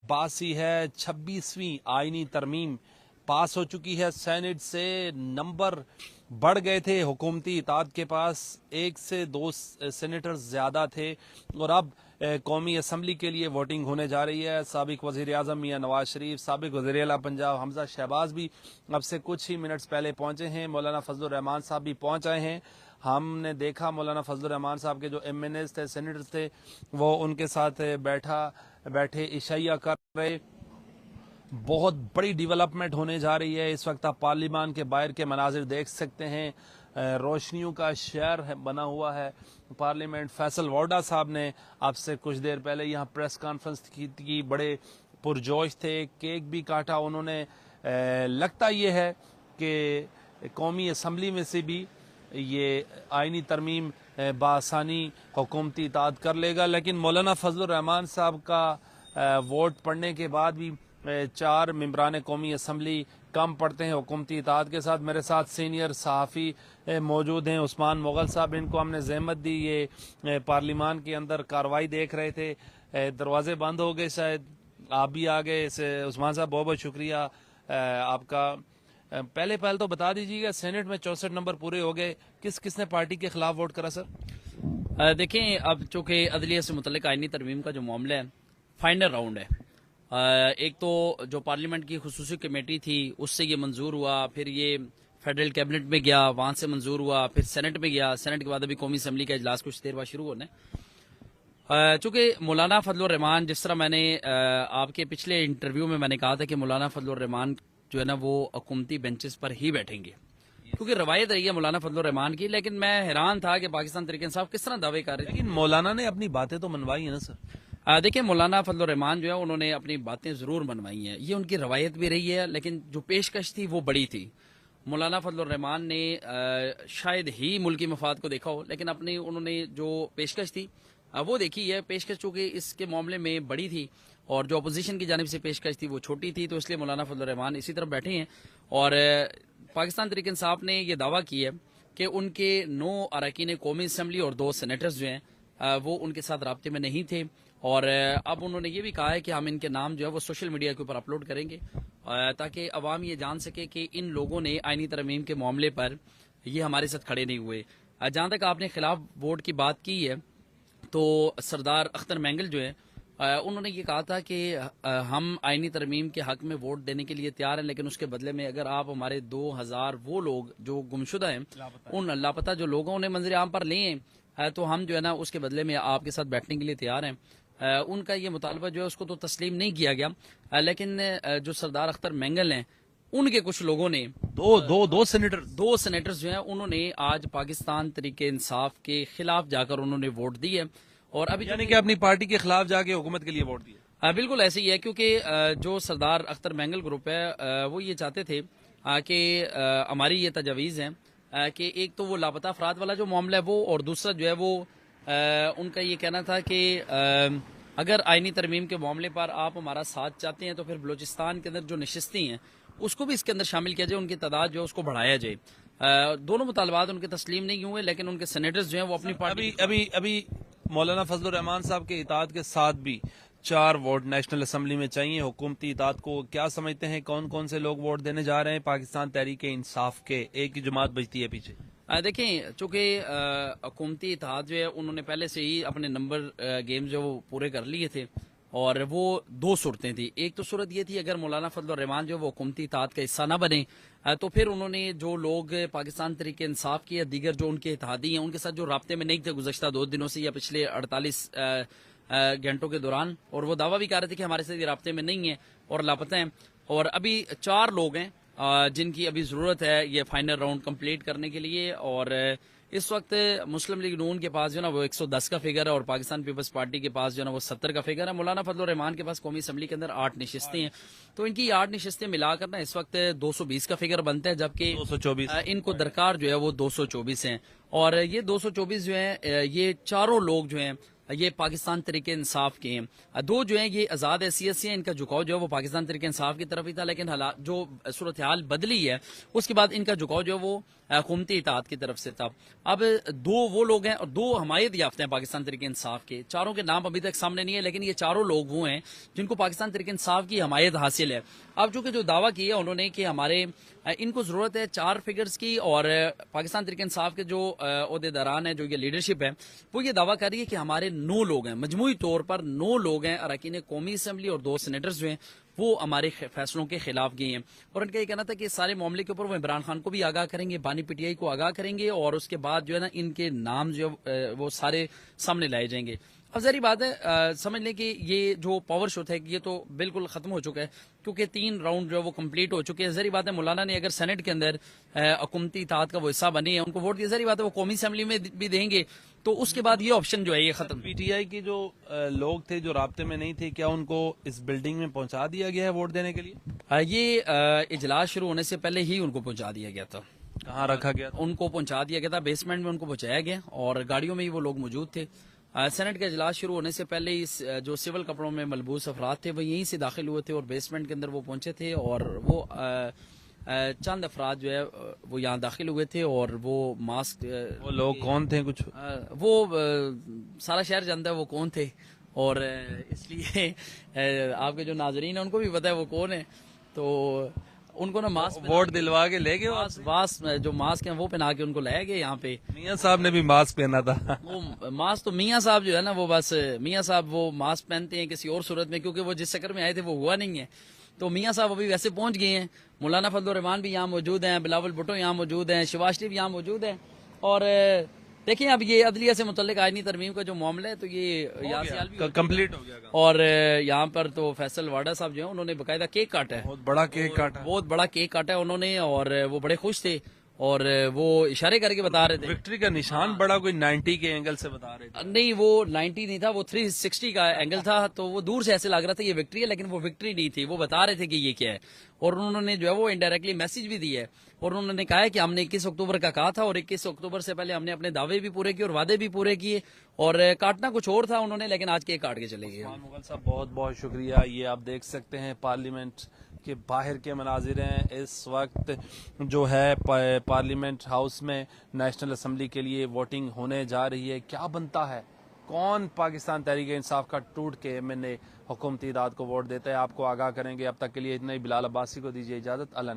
باسی ہے 26ویں آئینی ترمیم پاس ہو چکی ہے. سینٹ سے نمبر بڑھ گئے تھے حکومتی اتحاد کے پاس, 1 سے 2 سینیٹر زیادہ تھے, اور اب قومی اسمبلی کے لیے ووٹنگ ہونے جا رہی ہے. سابق وزیر اعظم میاں نواز شریف, سابق وزیر اعلیٰ پنجاب حمزہ شہباز بھی اب سے کچھ ہی منٹس پہلے پہنچے ہیں. مولانا فضل الرحمان صاحب بھی پہنچ آئے ہیں. ہم نے دیکھا مولانا فضل الرحمان صاحب کے جو ایم این ایز تھے, سینیٹرز تھے, وہ ان کے ساتھ بیٹھے عشائیہ کر رہے. بہت بڑی ڈیولپمنٹ ہونے جا رہی ہے. اس وقت آپ پارلیمان کے باہر کے مناظر دیکھ سکتے ہیں. روشنیوں کا شہر بنا ہوا ہے پارلیمنٹ. فیصل وارڈا صاحب نے اب سے کچھ دیر پہلے یہاں پریس کانفرنس کی, بڑے پرجوش تھے, کیک بھی کاٹا انہوں نے. لگتا یہ ہے کہ قومی اسمبلی میں سے بھی یہ آئینی ترمیم بآسانی حکومتی اتحاد کر لے گا, لیکن مولانا فضل الرحمان صاحب کا ووٹ پڑنے کے بعد بھی 4 ممبران قومی اسمبلی کم پڑتے ہیں حکومتی اتحاد کے ساتھ. میرے ساتھ سینئر صحافی موجود ہیں, عثمان مغل صاحب, ان کو ہم نے زحمت دی, یہ پارلیمان کے اندر کاروائی دیکھ رہے تھے, دروازے بند ہو گئے, شاید آپ بھی آ گئے. عثمان صاحب بہت بہت شکریہ آپ کا. پہلے تو بتا دیجیے گا, سینٹ میں 64 نمبر پورے ہو گئے, کس نے پارٹی کے خلاف ووٹ کرا سر؟ دیکھیں, اب چونکہ عدلیہ سے متعلق آئینی ترمیم کا جو معاملہ ہے فائنل راؤنڈ ہے. ایک تو جو پارلیمنٹ کی خصوصی کمیٹی تھی اس سے یہ منظور ہوا, پھر یہ فیڈرل کیبنٹ میں گیا, وہاں سے منظور ہوا, پھر سینٹ میں گیا, سینٹ کے بعد ابھی قومی اسمبلی کا اجلاس کچھ دیر بعد شروع ہونا ہے. چونکہ مولانا فضل الرحمان, جس طرح میں نے آپ کے پچھلے انٹرویو میں نے کہا تھا کہ مولانا فضل الرحمان جو ہے نا وہ حکومتی بینچز پر ہی بیٹھیں گے, کیونکہ روایت رہی ہے مولانا فضل الرحمان کی. لیکن میں حیران تھا کہ پاکستان تحریک انصاف کس طرح دعوے کر رہے تھے. لیکن مولانا نے اپنی باتیں تو منوائی ہیں نا سر؟ دیکھیں, مولانا فضل الرحمان جو ہے انہوں نے اپنی باتیں ضرور منوائی ہیں, یہ ان کی روایت بھی رہی ہے, لیکن جو پیشکش تھی وہ بڑی تھی. مولانا فضل الرحمان نے شاید ہی ملکی مفاد کو دیکھا ہو, لیکن انہوں نے جو پیشکش تھی وہ دیکھی ہے. پیشکش چونکہ اس کے معاملے میں بڑی تھی اور جو اپوزیشن کی جانب سے پیشکش تھی وہ چھوٹی تھی, تو اس لیے مولانا فضل الرحمان اسی طرف بیٹھے ہیں. اور پاکستان تحریک انصاف نے یہ دعویٰ کی ہے کہ ان کے 9 اراکین قومی اسمبلی اور 2 سینیٹرز جو ہیں وہ ان کے ساتھ رابطے میں نہیں تھے. اور اب انہوں نے یہ بھی کہا ہے کہ ہم ان کے نام جو ہے وہ سوشل میڈیا کے اوپر اپلوڈ کریں گے تاکہ عوام یہ جان سکے کہ ان لوگوں نے آئینی ترمیم کے معاملے پر یہ ہمارے ساتھ کھڑے نہیں ہوئے. جہاں تک آپ نے خلاف ووٹ کی بات کی ہے, تو سردار اختر مینگل جو ہے انہوں نے یہ کہا تھا کہ ہم آئینی ترمیم کے حق میں ووٹ دینے کے لیے تیار ہیں, لیکن اس کے بدلے میں اگر آپ ہمارے 2000 وہ لوگ جو گمشدہ ہیں, ان لاپتہ جو لوگوں نے منظر عام پر لیے ہیں, تو ہم جو ہے نا اس کے بدلے میں آپ کے ساتھ بیٹھنے کے لیے تیار ہیں. ان کا یہ مطالبہ جو ہے اس کو تو تسلیم نہیں کیا گیا, لیکن جو سردار اختر مینگل ہیں ان کے کچھ لوگوں نے دو سینیٹرز جو ہیں انہوں نے آج پاکستان تحریک انصاف کے خلاف جا کر انہوں نے ووٹ دی ہے. اور ابھی یعنی کہ اپنی پارٹی کے خلاف جا کے حکومت کے لیے ووٹ دیا. بالکل ایسے ہی ہے, کیونکہ جو سردار اختر مینگل گروپ ہے وہ یہ چاہتے تھے کہ ہماری یہ تجاویز ہیں کہ ایک تو وہ لاپتہ افراد والا جو معاملہ ہے وہ, اور دوسرا جو ہے وہ ان کا یہ کہنا تھا کہ اگر آئینی ترمیم کے معاملے پر آپ ہمارا ساتھ چاہتے ہیں تو پھر بلوچستان کے اندر جو نشستیں ہیں اس کو بھی اس کے اندر شامل کیا جائے, ان کی تعداد جو ہے اس کو بڑھایا جائے. دونوں مطالبات ان کے تسلیم نہیں ہوئے, لیکن ان کے سینیٹرز جو ہیں وہ اپنی پارٹی ابھی مولانا فضل الرحمان صاحب کے اتحاد کے ساتھ بھی 4 ووٹ نیشنل اسمبلی میں چاہیے حکومتی اتحاد کو. کیا سمجھتے ہیں کون سے لوگ ووٹ دینے جا رہے ہیں پاکستان تحریک انصاف کے؟ ایک ہی جماعت بچتی ہے پیچھے. دیکھیں, چونکہ حکومتی اتحاد جو ہے انہوں نے پہلے سے ہی اپنے نمبر گیم جو وہ پورے کر لیے تھے, اور وہ 2 صورتیں تھیں. ایک تو صورت یہ تھی اگر مولانا فضل الرحمان جو وہ حکومتی اتحاد کا حصہ نہ بنے تو پھر انہوں نے جو لوگ پاکستان تحریک انصاف کی یا دیگر جو ان کے اتحادی ہیں ان کے ساتھ جو رابطے میں نہیں تھے گزشتہ 2 دنوں سے یا پچھلے 48 گھنٹوں کے دوران, اور وہ دعویٰ بھی کر رہے تھے کہ ہمارے ساتھ یہ رابطے میں نہیں ہیں اور لاپتہ ہیں, اور ابھی 4 لوگ ہیں جن کی ابھی ضرورت ہے یہ فائنل راؤنڈ کمپلیٹ کرنے کے لیے. اور اس وقت مسلم لیگ نون کے پاس جو نا وہ 110 کا فگر ہے, اور پاکستان پیپلز پارٹی کے پاس جو نا وہ 70 کا فگر ہے. مولانا فضل الرحمان کے پاس قومی اسمبلی کے اندر 8 نشستیں ہیں, تو ان کی 8 نشستیں ملا کر نا اس وقت 220 کا فگر بنتا ہے, جبکہ 224 ان کو درکار جو ہے وہ 224 ہیں. اور یہ 224 جو ہیں یہ چاروں لوگ جو ہیں یہ پاکستان تحریک انصاف کے ہیں. دو جو ہیں یہ آزاد حیثیت سے ہیں, ان کا جھکاؤ جو ہے وہ پاکستان تحریک انصاف کی طرف ہی تھا, لیکن حالات جو صورتحال بدلی ہے اس کے بعد ان کا جھکاؤ جو ہے وہ حکومتی اطاعت کی طرف سے تھا. اب دو وہ لوگ ہیں اور دو حمایت یافتہ ہیں پاکستان تحریک انصاف کے. چاروں کے نام ابھی تک سامنے نہیں ہے, لیکن یہ چاروں لوگ وہ ہیں جن کو پاکستان تحریک انصاف کی حمایت حاصل ہے. اب چونکہ جو دعویٰ کیا انہوں نے کہ ہمارے ان کو ضرورت ہے 4 فگرز کی, اور پاکستان تحریک انصاف کے جو عہدیداران ہیں, جو یہ لیڈرشپ ہے, وہ یہ دعویٰ کر رہی ہے کہ ہمارے 9 لوگ ہیں, مجموعی طور پر 9 لوگ ہیں اراکین قومی اسمبلی اور 2 سینیٹرز جو ہیں وہ ہمارے فیصلوں کے خلاف گئے ہیں. اور ان کا یہ کہنا تھا کہ اس سارے معاملے کے اوپر وہ عمران خان کو بھی آگاہ کریں گے, بانی پی ٹی آئی کو آگاہ کریں گے, اور اس کے بعد جو ہے نا ان کے نام جو وہ سارے سامنے لائے جائیں گے. اب ظاہری بات ہے, سمجھ لیں کہ یہ جو پاور شو تھا یہ تو بالکل ختم ہو چکا ہے, کیونکہ 3 راؤنڈ جو ہے وہ کمپلیٹ ہو چکے ہیں. ظاہری بات ہے مولانا نے اگر سینٹ کے اندر حکومتی اطاعت کا وہ حصہ بنے ہیں, ان کو ووٹ دیا, ظاہری بات ہے وہ قومی اسمبلی میں بھی دیں گے, تو اس کے بعد یہ آپشن جو ہے یہ ختم. پی ٹی آئی کی جو لوگ تھے جو رابطے میں نہیں تھے, کیا ان کو اس بلڈنگ میں پہنچا دیا گیا ہے ووٹ دینے کے لیے؟ یہ اجلاس شروع ہونے سے پہلے ہی ان کو پہنچا دیا گیا تھا. کہاں رکھا گیا تھا؟ ان کو پہنچا دیا گیا تھا, بیسمنٹ میں ان کو پہنچایا گیا, اور گاڑیوں میں ہی وہ لوگ موجود تھے. سینٹ کا اجلاس شروع ہونے سے پہلے اس جو سول کپڑوں میں ملبوس افراد تھے وہ یہیں سے داخل ہوئے تھے اور بیسمنٹ کے اندر وہ پہنچے تھے, اور وہ چند افراد جو ہے وہ یہاں داخل ہوئے تھے, اور وہ ماسک وہ لوگ کون تھے؟ کچھ وہ سارا شہر جانتا ہے وہ کون تھے, اور اس لیے آپ کے جو ناظرین ہیں ان کو بھی پتا ہے وہ کون ہے. تو ان کو نا ماسک ووٹ دلوا کے لے گئے, جو ماسک ہیں وہ پہنا کے ان کو لائے گئے یہاں پہ. میاں صاحب نے بھی ماسک پہنا تھا. وہ ماسک تو میاں صاحب جو ہے نا وہ بس میاں صاحب وہ ماسک پہنتے ہیں کسی اور صورت میں, کیونکہ وہ جس چکر میں آئے تھے وہ ہوا نہیں ہے. تو میاں صاحب ابھی ویسے پہنچ گئے ہیں. مولانا فضل الرحمان بھی یہاں موجود ہیں, بلاول بھٹو یہاں موجود ہیں, شہباز شریف یہاں موجود ہیں. اور دیکھیں اب یہ عدلیہ سے متعلق آئینی ترمیم کا جو معاملہ ہے تو یہ یہاں سے کمپلیٹ ہو گیا, اور یہاں پر تو فیصل واڈا صاحب جو ہیں انہوں نے باقاعدہ کیک کاٹا ہے, بہت بڑا کیک کاٹا, بہت بڑا کیک کاٹا ہے انہوں نے, اور وہ بڑے خوش تھے, اور وہ اشارے کر کے بتا رہے تھے. وکٹری کا نشان بڑا کوئی 90 کے اینگل سے بتا رہے تھے. نہیں وہ 90 نہیں تھا, وہ 360 کا اینگل تھا, تو وہ دور سے ایسے لگ رہا تھا یہ وکٹری ہے, لیکن وہ وکٹری نہیں تھی. وہ بتا رہے تھے کہ یہ کیا ہے, اور انہوں نے جو ہے وہ انڈائریکٹلی میسج بھی دیا ہے, اور انہوں نے کہا ہے کہ ہم نے 21 اکتوبر کا کہا تھا, اور 21 اکتوبر سے پہلے ہم نے اپنے دعوے بھی پورے کیے اور وعدے بھی پورے کیے, اور کاٹنا کچھ اور تھا انہوں نے, لیکن آج کیک کاٹ کے چلے گئے. مغل صاحب بہت بہت شکریہ. یہ آپ دیکھ سکتے ہیں پارلیمنٹ کے باہر کے مناظر ہیں. اس وقت جو ہے پارلیمنٹ ہاؤس میں نیشنل اسمبلی کے لیے ووٹنگ ہونے جا رہی ہے. کیا بنتا ہے, کون پاکستان تحریک انصاف کا ٹوٹ کے ایم این اے حکومتی اطاعت کو ووٹ دیتا ہے, آپ کو آگاہ کریں گے. اب تک کے لیے اتنا ہی. بلال عباسی کو دیجیے اجازت. اللہ